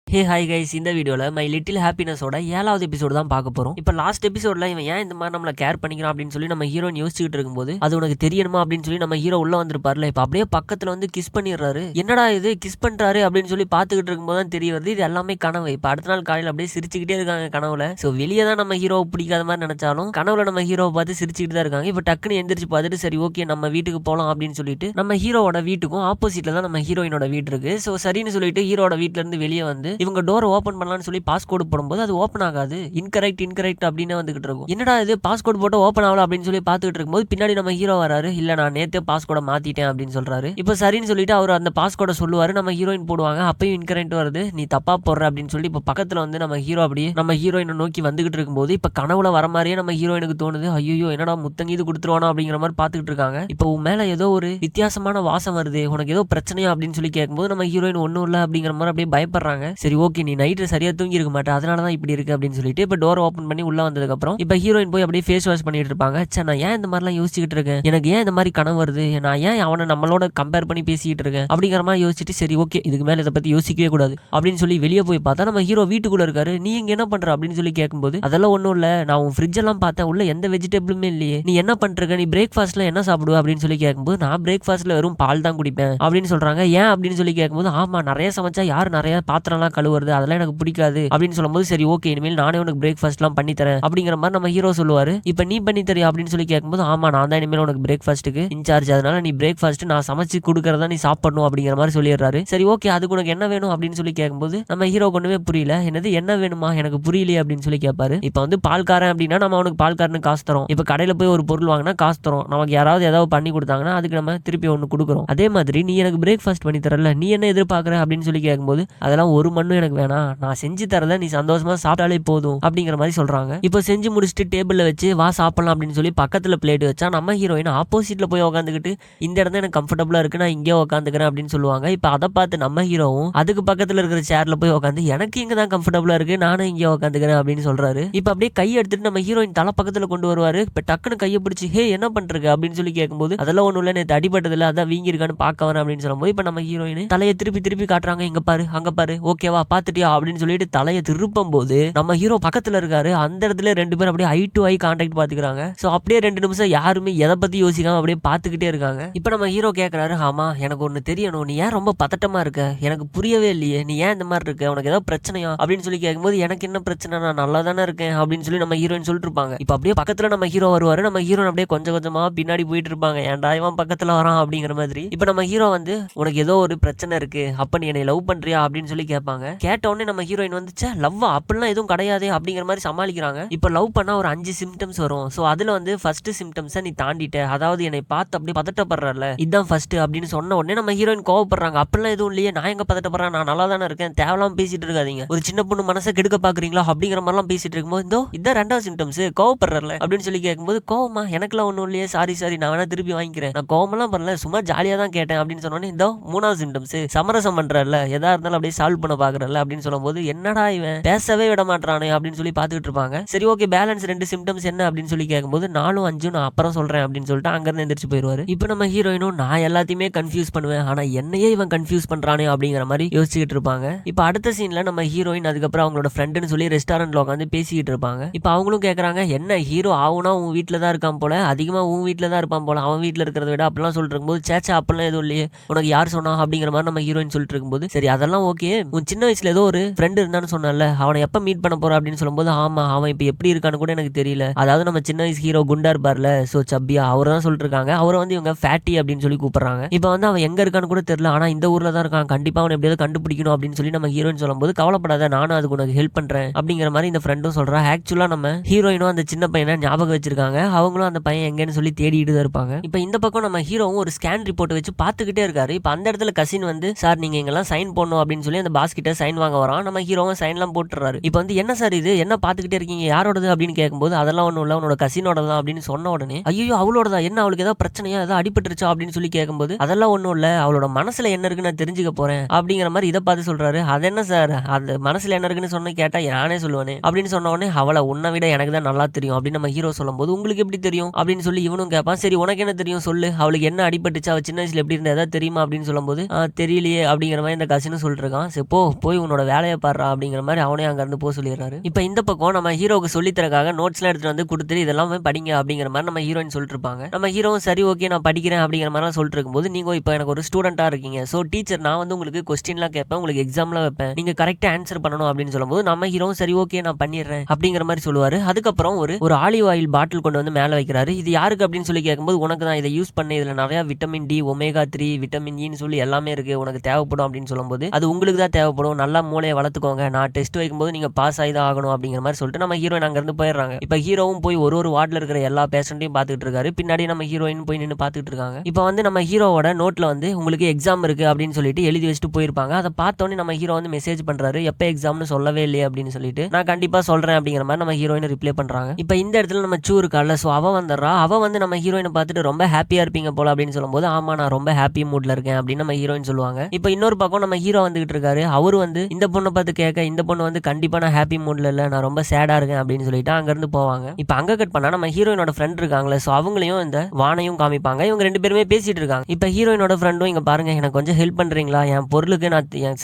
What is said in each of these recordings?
Hi guys, இந்த வீடியோவில் my little ஹாப்பினஸோட 7வது எபிசோடு தான் பார்க்க போகிறோம். இப்போ லாஸ்ட் எபிசோடில் இவன் ஏன் இந்த மாதிரி நம்மளை கேர் பண்ணிக்கிறான் அப்படின்னு சொல்லி நம்ம ஹீரோயின் யோசிச்சுட்டு இருக்கும்போது அது உனக்கு தெரியணுமா அப்படின்னு சொல்லி நம்ம ஹீரோ உள்ள வந்திருப்பார்ல. இப்போ அப்படியே பக்கத்தில் வந்து கிஸ் பண்ணிடுறாரு. என்னடா இது கிஸ் பண்ணுறாரு அப்படின்னு சொல்லி பார்த்துக்கிட்டு இருக்கும்போது தான் தெரிய வருது இது எல்லாமே கனவு. இப்போ அடுத்த நாள் காலையில் அப்படியே சிரிச்சுக்கிட்டே இருக்காங்க கனவுல. ஸோ வெளியே தான் நம்ம ஹீரோவை பிடிக்காத மாதிரி நினைச்சாலும் கனவுல நம்ம ஹீரோவை பார்த்து சிரிச்சுக்கிட்டு தான் இருக்காங்க. இப்போ டக்குன்னு எந்திரிச்சு பார்த்துட்டு சரி ஓகே நம்ம வீட்டுக்கு போகலாம் அப்படின்னு சொல்லிட்டு நம்ம ஹீரோவோட வீட்டுக்கும் ஆப்போசிட்ல தான் நம்ம ஹீரோயினோட வீடு இருக்கு. ஸோ சரின்னு சொல்லிட்டு ஹீரோட வீட்டுல இருந்து வெளியே வந்து இவங்க டோர் ஓப்பன் பண்ணலாம்னு சொல்லி பாஸ்கோடு போடும்போது அது ஓப்பன் ஆகாது. இன்கரெக்ட் அப்படின்னு வந்துகிட்டு இருக்கும். என்னடா இது பாஸ்கோடு போட்டு ஓப்பன் ஆகல அப்படின்னு சொல்லி பார்த்துட்டு இருக்கும்போது பின்னாடி நம்ம ஹீரோ வராரு. இல்ல நான் நேத்தே பாஸ்கோட மாத்திட்டேன் அப்படின்னு சொல்றாரு. இப்போ சரின்னு சொல்லிட்டு அவர் அந்த பாஸ்கோட சொல்லுவாரு. நம்ம ஹீரோயின் போடுவாங்க. அப்பயும் இன்கரெக்ட் வருது. நீ தப்பா போடுற அப்படின்னு சொல்லி இப்போ பக்கத்துல வந்து நம்ம ஹீரோ அப்படியே நம்ம ஹீரோயினை நோக்கி வந்துகிட்டு இருக்கும்போது இப்ப கனவுல வர மாதிரியே நம்ம ஹீரோயினுக்கு தோணுது. ஐயோ என்னடா முத்தங்கீது கொடுத்துருவானோ அப்படிங்கிற மாதிரி பார்த்துக்கிட்டு இருக்காங்க. இப்போ உன் மேல ஏதோ ஒரு வித்தியாசமான வாசம் வருது, உனக்கு ஏதோ பிரச்சனையா அப்படின்னு சொல்லி கேட்கும்போது நம்ம ஹீரோயின் ஒன்னும் இல்லை அப்படிங்கிற மாதிரி அப்படியே பயப்படுறாங்க. சரி ஓகே நீ நைட்டு சரியா தூங்கி இருக்க மாட்டேன் அதனாலதான் இப்படி இருக்கு அப்படின்னு சொல்லிட்டு இப்ப டோர் ஓபன் பண்ணி உள்ள வந்ததுக்கு அப்புறம் இப்ப ஹீரோயின் போய் அப்படியே ஃபேஸ் வாஷ் பண்ணிட்டு இருப்பாங்க. நான் ஏன் இந்த மாதிரிலாம் யோசிச்சுட்டு இருக்கேன், எனக்கு ஏன் இந்த மாதிரி கனவு வருது, நான் ஏன் அவனை நம்மளோட கம்பேர் பண்ணி பேசிட்டு இருக்கேன் அப்படிங்கிற மாதிரி யோசிச்சுட்டு சரி ஓகே இதுக்கு மேல இதை பத்தி யோசிக்கவே கூடாது அப்படின்னு சொல்லி வெளியே போய் பார்த்தா நம்ம ஹீரோ வீட்டுக்குள்ள இருக்காரு. நீ இங்க என்ன பண்ற அப்படின்னு சொல்லி கேட்கும்போது அதெல்லாம் ஒண்ணும் இல்ல, நான் உன் ஃப்ரிட்ஜ் எல்லாம் பார்த்தேன் உள்ள எந்த வெஜிடபிளுமே இல்லையே, நீ என்ன பண்ற, நீ பிரேக்ஃபாஸ்ட்ல என்ன சாப்பிடுவ அப்படின்னு சொல்லி கேட்கும்போது நான் பிரேக்ஃபாஸ்ட்ல வெறும் பால் தான் குடிப்பேன் அப்படின்னு சொல்றாங்க. ஏன் அப்படின்னு சொல்லி கேட்கும்போது ஆமா நிறைய சமைச்சா யார் நிறைய பாத்திரம் எல்லாம் கழுவுறது அதெல்லாம் எனக்கு பிடிக்காது அப்படின்னு சொல்லும்போது சரி ஓகே இனிமேல் நானே உனக்கு பிரேக்ஃபாஸ்ட் எல்லாம் பண்ணி தரேன் அப்படிங்கிற மாதிரி நம்ம ஹீரோ சொல்லுவாரு. இப்ப நீ பண்ணி தரியா அப்படின்னு சொல்லி கேட்கும்போது ஆமா நான் தான் இனிமேல் உனக்கு பிரேக்ஃபாஸ்ட்டுக்கு இன்சார்ஜ், அதனால நீ பிரேக்ஃபாஸ்ட் நான் சமைச்சு கொடுக்கறதா நீ சாப்பிடணும் அப்படிங்கிற மாதிரி சொல்லிடுறாரு. சரி ஓகே அதுக்கு உனக்கு என்ன வேணும் அப்படின்னு சொல்லி கேட்கும்போது நம்ம ஹீரோ ஒண்ணுமே புரியல. என்னது என்ன வேணுமா எனக்கு புரியலையே அப்படின்னு சொல்லி கேட்பாரு. இப்ப வந்து பால்காரன் அப்படின்னா நம்ம அவனுக்கு பால்காரனு காசு தரோம். இப்ப கடையில போய் ஒரு பொருள் வாங்கினா காசு தரோம். நமக்கு யாராவது ஏதாவது பண்ணி கொடுத்தாங்கன்னா அதுக்கு நம்ம திருப்பி ஒண்ணு கொடுக்குறோம். அதே மாதிரி நீ எனக்கு பிரேக்ஃபாஸ்ட் பண்ணி தரல, நீ என்ன எதிர்பார்க்கற அப்படின்னு சொல்லி கேட்கும்போது அதெல்லாம் ஒரு மண்ணும் எனக்கு வேணாம், நான் செஞ்சு தரத நீ சந்தோஷமா சாப்பிட்டாலே போதும் அப்படிங்கிற மாதிரி சொல்றாங்க. இப்போ செஞ்சு முடிச்சுட்டு டேபிள்ல வச்சு வா சாப்பிடலாம் அப்படின்னு சொல்லி பக்கத்துல பிளேட் வச்சா நம்ம ஹீரோயின் ஆப்போசிட்ல போய் உட்காந்துக்கிட்டு இந்த இடம் எனக்கு கம்ஃபர்டபுளா இருக்கு நான் இங்கே உட்காந்துக்கிறேன் அப்படின்னு சொல்லுவாங்க. இப்போ அதை பார்த்து நம்ம ஹீரோவும் அதுக்கு பக்கத்துல இருக்கிற சேர்ல போய் உட்காந்து எனக்கு இங்க தான் கம்ஃபர்டபுளா இருக்கு நானும் இங்கே உட்காந்துக்கிறேன் அப்படின்னு சொல்றாரு. இப்போ அப்படியே கை எடுத்துட்டு நம்ம ஹீரோயின் தலை பக்கத்துல கொண்டு வருவாரு. இப்போ டக்குன்னு கையை பிடிச்சி ஹே என்ன பண்றீங்க அப்படின்னு சொல்லி கேட்கும்போது அதெல்லாம் ஒண்ணும் இல்லை நேற்று அடிபட்டதில்ல அதான் வீங்கி இருக்கான்னு பார்க்க வரேன் அப்படின்னு சொல்லும்போது இப்போ நம்ம ஹீரோயின் தலையை திருப்பி காட்டுறாங்க. இங்க பாரு அங்க பாரு ஓகேவா பாத்துட்டியா அப்படின்னு சொல்லிட்டு தலையை திருப்பும் போது நம்ம ஹீரோ பக்கத்துல இருக்காரு. அந்த இடத்துல ரெண்டு பேரும் அப்படியே ஐ டு ஐ கான்டாக்ட் பாத்துக்கிறாங்க. சோ அப்படியே 2 நிமிஷம் யாருமே எதை பத்தி யோசிக்காம அப்படியே பாத்துக்கிட்டே இருக்காங்க. இப்ப நம்ம ஹீரோ கேக்குறாரு ஆமா எனக்கு ஒண்ணு தெரியணும், நீ ஏன் ரொம்ப பதட்டமா இருக்க, எனக்கு புரியவே இல்லையே, நீ ஏன் இந்த மாதிரி இருக்க, உனக்கு ஏதாவது பிரச்சனையா அப்படின்னு சொல்லி கேட்கும்போது எனக்கு என்ன பிரச்சனை நான் நல்லா தானே இருக்கேன் அப்படின்னு சொல்லி நம்ம ஹீரோயின் சொல்லிட்டு இருப்பாங்க. இப்ப அப்படியே பக்கத்துல நம்ம ஹீரோ வருவாரு. நம்ம ஹீரோ அப்படியே கொஞ்சம் கொஞ்சமா பின்னாடி போயிட்டு இருப்பாங்க. ஏன்டா இவன் பக்கத்துல வரான் அப்படிங்கிற மாதிரி. இப்ப நம்ம ஹீரோ வந்து உனக்கு ஏதோ ஒரு பிரச்சனை இருக்கு அப்ப நீ என்னை லவ் பண்றியா அப்படின்னு சொல்லி கேட்பாங்க. கேட்ட உடனே நம்ம ஹீரோயின் வந்து லவ்வா அப்படிலாம் எதுவும் கிடையாது அப்படிங்கிற மாதிரி சமாளிக்கிறாங்க. இப்ப லவ் பண்ணா ஒரு 5 சிம்டம்ஸ் வரும். சோ அதுல வந்து ஃபர்ஸ்ட் சிம்டம்ஸை நீ தாண்டிட்ட, அதாவது என்னை பார்த்து அப்படியே பதட்டப்படுறல இதுதான் ஃபர்ஸ்ட் அப்படின்னு சொன்ன உடனே நம்ம ஹீரோயின் கோவப்படுறாங்க. அப்படிலாம் எதுவும் இல்லையே, நான் எங்க பதட்டப்படுறேன், நான் நல்லா தானே இருக்கேன், தேவலாம் பேசிட்டு இருக்காதீங்க, ஒரு சின்ன பொண்ணு மனசை கெடுக்க பாக்குறீங்களா அப்படிங்கிற மாதிரிலாம் பேசிட்டு இருக்கும்போது இதோ இதான் 2வது சிம்டம்ஸ் கோவப்படுறல அப்படின்னு சொல்லி கேட்கும்போது கோவமா எனக்குலாம் ஒன்றும் இல்லையே, சாரி நான் வேணா திருப்பி வாங்கிக்கிறேன், நான் கோவமெல்லாம் பண்ணல சும்மா ஜாலியா தான் கேட்டேன் அப்படின்னு சொன்னோன்னே இதோ 3வது சிம்டம்ஸ் சமரசம் பண்றல, எதா இருந்தாலும் அப்படியே சால்வ் பண்ண பாக்குறல அப்படின்னு சொல்லும்போது என்னடா இவன் பேசவே விட மாட்டானே அப்படின்னு சொல்லி பார்த்துட்டு இருப்பாங்க. சரி ஓகே பேலன்ஸ் 2 சிம்டம்ஸ் என்ன அப்படின்னு சொல்லி கேட்கும்போது 4, 5 நான் அப்புறம் சொல்றேன் அப்படின்னு சொல்லிட்டு அங்கிருந்து எந்திரிச்சு போயிருவாரு. இப்போ நம்ம ஹீரோயினும் நான் எல்லாத்தையுமே கன்ஃபியூஸ் பண்ணுவேன் ஆனா என்னையே இவன் கன்ஃபியூஸ் பண்றானே அப்படிங்கிற மாதிரி யோசிச்சுட்டு இருப்பாங்க. இப்போ அடுத்த சீன்ல நம்ம ஹீரோயின் அதுக்கப்புறம் அவங்களோட ஃப்ரெண்டுன்னு சொல்லி ரெஸ்டாரண்ட்ல உட்காந்து பேசிக்கிட்டு இருப்பாங்க. இப்போ அவங்களும் கேட்கறாங்க என்ன ஹீரோ ஆகுனா உன் வீட்டுல தான் இருக்கான் போல, அதிகமா உன் வீட்டுல தான் இருப்பான் போல, அவன் வீட்டுல இருக்கிறத விட அப்படிலாம் சொல்லிட்டு இருக்கும்போது சேச்சா அப்படிலாம் எதுவும் இல்லையே உனக்கு யார் சொன்னா அப்படிங்கிற மாதிரி நம்ம ஹீரோயின் சொல்லிட்டு இருக்கும்போது சரி அதெல்லாம் ஓகே, உன் சின்ன வயசுல ஏதோ ஒரு ஃப்ரெண்ட் இருந்தான்னு சொன்னல அவனை எப்ப மீட் பண்ண போற அப்படின்னு சொல்லும்போது ஆமா அவன் இப்ப எப்படி இருக்கான்னு கூட எனக்கு தெரியல, அதாவது நம்ம சின்ன வயசு ஹீரோ குண்டா இருப்பார்ல சோ சப்பியா அவர் தான் சொல்லிட்டு இருக்காங்க. அவரை வந்து இவங்க ஃபேட்டி அப்படின்னு சொல்லி கூப்பிடுறாங்க. இப்ப வந்து அவன் எங்க இருக்கான்னு கூட தெரியல ஆனா இந்த ஊர்ல தான் இருக்கான், கண்டிப்பா அவனை எப்படியாவது கண்டுபிடிக்கணும் அப்படின்னு சொல்லி நம்ம ஹீரோயின் சொல்லும்போது கவலைப்படாத நானும் அதுக்கு உனக்கு ஹெல்ப் பண்றேன் அப்படிங்கிற மாதிரி இந்த ஃப்ரெண்டும் சொல்றா. ஆக்சுவலா நம்ம ஹீரோயினும் அந்த சின்ன பையனை ஞாபகம் வச்சிருக்காங்க, அவங்களும் அந்த பையன் எங்கன்னு சொல்லி தேடிட்டு தான் இருப்பாங்க. இப்ப இந்த பக்கம் நம்ம ஹீரோவும் ஒரு ஸ்கேன் ரிப்போர்ட் வச்சு பாத்துக்கிட்டே இருக்காரு. இப்ப அந்த இடத்துல கசின் வந்து சார் நீங்க எங்கெல்லாம் சைன் போடணும் அப்படின்னு சொல்லி அந்த பாஸ் கிட்ட சைன் வாங்க வரான். நம்ம ஹீரோவும் சைன் எல்லாம் போட்டுறாரு. இப்ப வந்து என்ன சார் இது என்ன பாத்துக்கிட்டே இருக்கீங்க யாரோடது அப்படின்னு கேட்கும்போது அதெல்லாம் ஒண்ணும் இல்ல உன்னோட கசினோட தான் அப்படின்னு சொன்ன உடனே ஐயோ அவளோடதான் என்ன அவளுக்கு ஏதாவது பிரச்சனையா ஏதாவது அடிபட்டுருச்சா அப்படின்னு சொல்லி கேட்கும்போது அதெல்லாம் ஒண்ணும் இல்ல அவளோட மனசுல என்ன இருக்குன்னு நான் தெரிஞ்சுக்க போறேன் அப்படிங்கிற மாதிரி இதை பார்த்து சொல்றாரு. அது என்ன சார் அந்த மனசுல என்ன இருக்குன்னு சொன்ன கேட்டா நானே சொல்லுவேன் அப்படின்னு சொன்ன உடனே அவளை உன்னை விட எனக்கு தான் நல்லா தெரியும் அப்படின்னு நம்ம ஹீரோ சொல்லும் போது உங்களுக்கு எப்படி தெரியும் அப்படின்னு சொல்லி இவனும் கேட்பான். சரி உனக்கு என்ன தெரியும் சொல்லு, அவளுக்கு என்ன அடிபட்டுச்சா அவ சின்ன வயசுல எப்படி இருந்தா ஏதாவது தெரியுமா அப்படின்னு சொல்லும் போது தெரியலையே அப்படிங்கிற மாதிரி இந்த கசினும் சொல்லிட்டு இருக்கான். சரி போ போய் உன்னோட வேலையை பாடுறா அப்படிங்கிற மாதிரி அவனே அங்க இருந்து போக சொல்லிடுறாரு. இப்போ இந்த பக்கம் நம்ம ஹீரோவுக்கு சொல்லித்தரக்காக நோட்ஸ்லாம் எடுத்துட்டு வந்து கொடுத்துட்டு இதெல்லாம் படிங்க அப்படிங்கிற மாதிரி நம்ம ஹீரோயின் சொல்லிட்டு இருப்பாங்க. நம்ம ஹீரோவும் சரி ஓகே நான் படிக்கிறேன் அப்படிங்கிற மாதிரி சொல்லிட்டு இருக்கும்போது, நீங்க இப்போ எனக்கு ஒரு ஸ்டூடெண்டா இருக்கீங்க, ஸோ டீச்சர் நான் வந்து உங்களுக்கு கொஸ்டின்லாம் கேட்பேன், உங்களுக்கு எக்ஸாம்லாம் வைப்பேன், நீங்க கரெக்டா ஆன்சர் பண்ணணும் அப்படின்னு சொல்லும்போது நம்ம ஹீரோவும் சரி ஓகே நான் பண்ணிடுறேன் அப்படிங்கிற மாதிரி சொல்லுவாரு. அதுக்கப்புறம் ஒரு ஆலிவ் ஆயில் பாட்டில் கொண்டு வந்து மேலே வைக்கிறாரு. இது யாருக்கு அப்படின்னு சொல்லி கேட்கும்போது, உனக்கு தான், இதை யூஸ் பண்ணி இதுல நிறைய விட்டமின் டி, ஒமேகா 3, விட்டமின் இன்னு சொல்லி எல்லாமே இருக்கு, உனக்கு தேவைப்படும் அப்படின்னு சொல்லும்போது, அது உங்களுக்கு தான் தேவைப்படும், நல்லா மூளையை வளர்த்துக்கோங்க, நான் டெஸ்ட் வைக்கும்போது நீங்க பாஸ் ஆகி தான் ஆகணும் அப்படிங்கிற மாதிரி சொல்லிட்டு நம்ம ஹீரோயின் அங்க இருந்து போயிடுறாங்க. இப்போ ஹீரோவும் போய் ஒரு வார்டில் இருக்கிற எல்லா பேஷண்ட்டையும் பார்த்துட்டு இருக்காரு. பின்னாடி நம்ம ஹீரோயின் போய் நின்று பார்த்துட்டு இருக்காங்க. இப்போ வந்து நம்ம ஹீரோவோட நோட்ல வந்து உங்களுக்கு எக்ஸாம் இருக்கு அப்படின்னு சொல்லிட்டு எழுதி வச்சுட்டு போயிருப்பாங்க. அதை பார்த்தோன்னே நம்ம ஹீரோ வந்து மெசேஜ் பண்றாரு, எப்போ எக்ஸாம்னு சொல்லவே இல்லையே அப்படின்னு சொல்லிட்டு. நான் கண்டிப்பா சொல்றேன் அப்படிங்கிற மாதிரி நம்ம ஹீரோயின் ரிப்ளை பண்றாங்க. இப்போ இந்த இடத்துல நம்ம சூ இருக்கால, ஸோ அவ வந்துடுறா. அவ வந்து நம்ம ஹீரோயினை பார்த்துட்டு ரொம்ப ஹாப்பியா இருப்பீங்க போல அப்படின்னு சொல்லும்போது, ஆமா நான் ரொம்ப ஹாப்பி மூட்ல இருக்கேன் அப்படின்னு நம்ம ஹீரோயின் சொல்லுவாங்க. இப்போ இன்னொரு பக்கம் நம்ம ஹீரோ வந்துகிட்டு இருக்காரு. அவரு வந்து இந்த பொண்ணை பார்த்து கேட்க, இந்த பொண்ணு வந்து கண்டிப்பா நான் ஹாப்பி மூட்ல இல்ல, நான் ரொம்ப சேடா இருக்கேன் அப்படின்னு சொல்லிட்டு அங்க இருந்து போவாங்க. இப்போ அங்க கட் பண்ணா நம்ம ஹீரோயினோட ஃப்ரெண்ட் இருக்காங்களே, ஸோ அவங்களையும் இந்த வானையும் காமிப்பாங்க. இவங்க ரெண்டு பேருமே பேசிட்டு இருக்காங்க. இப்போ ஹீரோயினோட ஃப்ரெண்டும், இங்க பாருங்க எனக்கு கொஞ்சம் ஹெல்ப் பண்றீங்களா, என் பொருளுக்கு நான்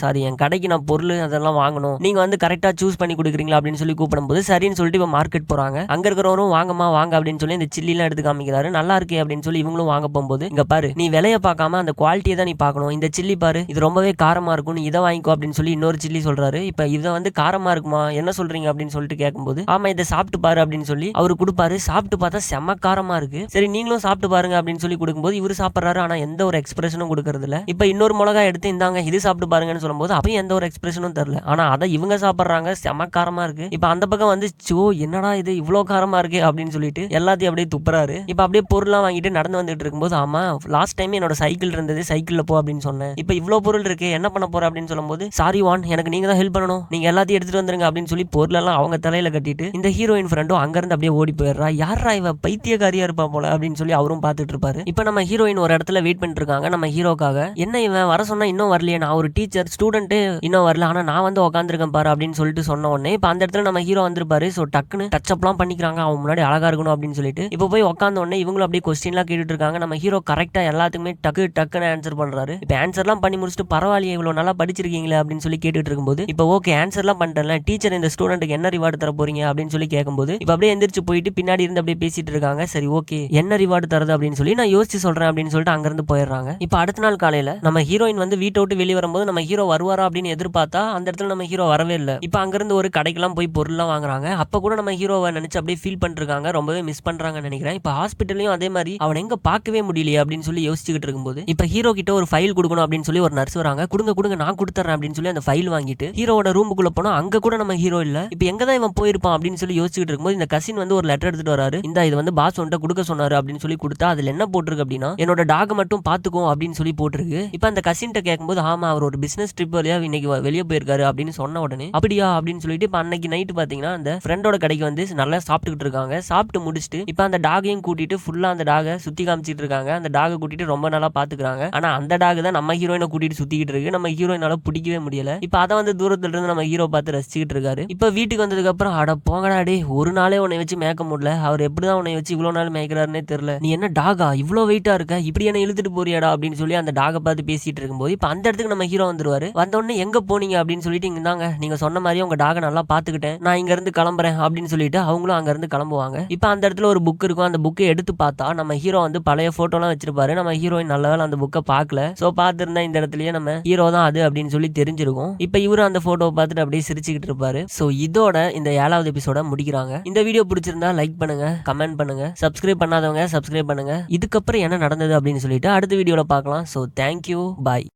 என் கடைக்கு நான் பொருள் அதெல்லாம் வாங்கணும், நீங்க வந்து கரெக்டா சூஸ் பண்ணி கொடுக்குறீங்களா அப்படின்னு சொல்லி கூப்பிடும்போது சரின்னு சொல்லிட்டு இப்போ மார்க்கெட் போறாங்க. அங்க இருக்கிறவரும் வாங்கம்மா வாங்க அப்படின்னு சொல்லி இந்த சில்லிலாம் எடுத்து காமிக்கிறாரு. நல்லா இருக்கே அப்படின்னு சொல்லி இவங்களும் வாங்க போகும்போது, இங்க பாரு நீ விலையை பார்க்காம அந்த குவாலிட்டியை தான் நீ பார்க்கணும், இந்த சில்லி பாரு இது ரொம்பவே காரமா இருக்கும், நீ இதை வாங்கிக்கோ அப்படின்னு சொல்லி இன்னொரு சில்லி சொல்றாரு. இப்போ இதை வந்து காரமா இருக்குமா என்ன சொல்றீங்க அப்படின்னு சொல்லிட்டு கேட்கும்போது, ஆமா இதை சாப்பிட்டு பாரு அப்படின்னு சொல்லி அவரு கொடுப்பாரு. சாப்பிட்டு பார்த்தா செம்ம காரமா இருக்கு, சரி நீங்களும் சாப்பிட்டு பாருங்க அப்படின்னு சொல்லி கொடுக்கும்போது இவரு சாப்பிட்றாரு. ஆனா எந்த ஒரு எக்ஸ்பிரஷனும் கொடுக்கறது இல்ல. இப்போ இன்னொரு மிளகா எடுத்து இந்தாங்க இது சாப்பிட்டு பாருங்கன்னு சொல்லும்போது அப்பயும் எந்த ஒரு எக்ஸ்பிரஷனும் தெரியல. ஆனா அதை இவங்க சாப்பிட்றாங்க, செம்ம காரமா இருக்கு. இப்போ அந்த பக்கம் வந்து சோ என்னடா இது இவ்வளோ காரமா இருக்கு அப்படின்னு சொல்லிட்டு எல்லாத்தையும் அப்படியே துப்புறாரு. இப்போ அப்படியே பொருள்லாம் வாங்கிட்டு நடந்து வந்துட்டு இருக்கும்போது, ஆமா லாஸ்ட் டைம் என்னோட சைக்கிள் இருந்தது, சைக்கிள்ல போ அப்படின்னு சொன்னேன், இப்போ இவ்வளோ பொருள் இருக்கு என்ன பண்ண போற அப்படின்னு சொல்லும்போது, சாரி வான் எனக்கு நீங்க தான் ஹெல்ப் பண்ணணும், நீங்க எல்லாத்தையும் எடுத்துட்டு வந்துருங்க அப்படின்னு சொல்லி பொருளெல்லாம் அவங்க தலையில கட்டிட்டு இந்த ஹீரோயின் ஃப்ரெண்டும் அங்க இருந்து அப்படியே ஓடி போயிடுறா. யாரா இவ பைத்தியக்காரியா இருப்பா போல அப்படின்னு சொல்லி அவரும் பார்த்துட்டு இருப்பாரு. இப்போ நம்ம ஹீரோயின் ஒரு இடத்துல வெயிட் பண்ணிட்டு இருக்காங்க நம்ம ஹீரோக்காக. என்ன இவன் வர சொன்னா இன்னும் வரலையே, நான் ஒரு டீச்சர் ஸ்டூடெண்ட் இன்னும் வரல, ஆனா நான் வந்து உட்காந்துருக்கேன் பாரு அப்படின்னு சொல்லிட்டு சொன்ன உடனே இப்போ அந்த இடத்துல நம்ம ஹீரோ வந்திருப்பாரு. ஸோ டக்குன்னு டச்அப்லாம் பண்ணிக்கிறாங்க அவன் முன்னாடி அழகா இருக்கணும் அப்படின்னு சொல்லிட்டு. இப்போ போய் உட்காந்த உடனே இவங்களும் அப்படியே கொஸ்டின்லாம் கேட்டுட்டு இருக்காங்க. நம்ம ஹீரோ கரெக்டா எல்லாத்துக்குமே டக்குன்னு ஆன்சர் பண்றாரு. இப்போ ஆன்சர்லாம் பண்ணி முடிச்சுட்டு பரவாயில்லையே இவ்வளவு நல்லா படிச்சிருக்கீங்களே அப்படின்னு சொல்லி கேட்டுட்டு இருக்கும்போது, இப்போ ஓகே ஆன்சர்லாம் பண்ணிட்டேன்ல, டீச்சர் இந்த ஸ்டூடெண்ட்டுக்கு என்ன ரிவார்டு தர போறீங்க அப்படின்னு சொல்லி கேட்கும்போது, இப்போ அப்படியே எந்திரிச்சு போயிட்டு பின்னாடி இருந்து அப்படியே பேசிட்டு இருக்காங்க. சரி ஓகே என்ன ரிவார்டு தரது அப்படின்னு சொல்லி நான் யோசிச்சு சொல்றேன் அப்படின்னு சொல்லிட்டு அங்க இருந்து போயிடுறாங்க. இப்போ அடுத்த நாள் காலையில நம்ம ஹீரோயின் வந்து வீட்டை விட்டு வெளியே வரும்போது நம்ம ஹீரோ வருவாரா அப்படின்னு எதிர்பார்த்தா அந்த இடத்துல நம்ம ஹீரோ வரவே இல்லை. இப்போ அங்கிருந்து ஒரு கடைக்கெல்லாம் போய் பொருள்லாம் வாங்குறாங்க. அப்ப கூட நம்ம ஹீரோவை நினைச்சு அப்படியே ஃபீல் பண்ணிருக்காங்க, ரொம்பவே மிஸ் பண்றாங்கன்னு நினைக்கிறேன். இப்போ ஹாஸ்பிட்டலையும் அதே மாதிரி அவன் எங்க பார்க்கவே முடியலையே அப்படின்னு சொல்லி யோசிச்சுக்கிட்டு இருக்கும்போது, இப்போ ஹீரோ கிட்ட ஒரு ஃபைல் கொடுக்கணும் அப்படின்னு சொல்லி ஒரு நர்ஸ் வராங்க. கொடுங்க நான் கொடுத்துறேன் அப்படின்னு சொல்லி அந்த ஃபைல் வாங்கிட்டு ஹீரோட ரூமுக்குள்ள போனா அங்க கூட நம்ம ஹீரோ இல்ல. இப்போ எங்க தான் இவன் போயிருப்பான் அப்படின்னு சொல்லி யோசிச்சுட்டு இருக்கும்போது இந்த கசின் வந்து ஒரு லெட்டர் எடுத்துட்டு வராரு. இந்த இது வந்து பாஸ் வந்துட்டு கொடுக்க சொன்னாரு அப்படின்னு சொல்லி கொடுத்தா அதுல என்ன போட்டிருக்கு அப்படின்னா, என்னோட டாக் மட்டும் பாத்துக்கோ அப்படின்னு சொல்லி போட்டிருக்கு. இப்போ அந்த கசின்ட்ட கேட்கும்போது, ஆமா அவர் ஒரு பிசினஸ் ட்ரிப் வழியா இன்னைக்கு வெளியே போயிருக்காரு அப்படின்னு சொன்ன உடனே அப்படியா அப்படின்னு சொல்லிட்டு இப்போ அன்னைக்கு நைட்டு பாத்தீங்கன்னா அந்த ஃப்ரெண்டோட கடைக்கு வந்து நல்லா சாப்பிட்டுக்கிட்டு இருக்காங்க. சாப்பிட்டு முடிச்சுட்டு இப்போ அந்த டாகையும் கூட்டிட்டு ஃபுல்லா அந்த டாகை சுத்தி காமிச்சிட்டு இருக்காங்க. அந்த டாகை கூட்டிட்டு ரொம்ப நல்லா பாத்துக்கிறாங்க. ஆனா அந்த டாக் தான் நம்ம ஹீரோயினை கூட்டிட்டு சுத்திக்கிட்டு இருக்கு. நம்ம ஹீரோயினால பிடிக்கவே முடியல. இப்போ அதை வந்து தூரத்துல இருந்து நம்ம ஹீரோ பார்த்து ரசிச்சுக்கிட்டு இருக்காரு. இப்போ வீட்டுக்கு வந்ததுக்கு அப்புறம், அட போங்கடா டே, ஒரு நாளே உன்னை வச்சு மேய்க்க முடியல, அவர் எப்படிதான் உன்னை வச்சு இவ்வளவு நாள் மேய்க்கிறாருன்னே தெரியல, நீ என்ன டாகா இவ்வளவு வெயிட்டா இருக்க, இப்படி என்ன இழுத்துட்டு போறியாடா அப்படின்னு சொல்லி அந்த டாகை பார்த்து பேசிட்டு இருக்கும்போது இப்போ அந்த இடத்துக்கு நம்ம ஹீரோ வந்துருவாரு. வந்தோடனே எங்க போனீங்க அப்படின்னு சொல்லிட்டு, இங்க நீங்க சொன்ன மாதிரி உங்க டாகை நல்லா பாத்துக்கிட்டேன், நான் இங்க இருந்து கிளம்புறேன் அப்படின்னு சொல்லிட்டு அவங்களும் அங்க இருந்து கிளம்புவாங்க. இப்போ அந்த இடத்துல ஒரு புக் இருக்கும். அந்த புக்கை எடுத்து பார்த்தா நம்ம ஹீரோ வந்து பழைய போட்டோலாம் வச்சிருப்பாரு. நம்ம ஹீரோயின் நல்ல வேளை அந்த புக்கை பார்க்கல. சோ பார்த்திருந்தா இந்த இடத்துலயே நம்ம ஹீரோ தான் அது அப்படின்னு சொல்லி தெரிஞ்சிருக்கும். இப்போ இவரு அந்த போட்டோவை பார்த்துட்டு அப்படியே சிரிச்சுக்கிட்டு இருப்பாரு. சோ இதோட இந்த 7வது எபிசோட முடிக்கிறாங்க. இந்த வீடியோ பிடிச்சிருந்தா லைக் பண்ணுங்க, கமெண்ட் பண்ணுங்க, சப்ஸ்கிரைப் பண்ணாதவங்க சப்ஸ்கிரைப் பண்ணுங்க. இதுக்கப்புறம் என்ன நடந்தது அப்படின்னு சொல்லிட்டு அடுத்த வீடியோல பார்க்கலாம். சோ தேங்க்யூ, பாய்.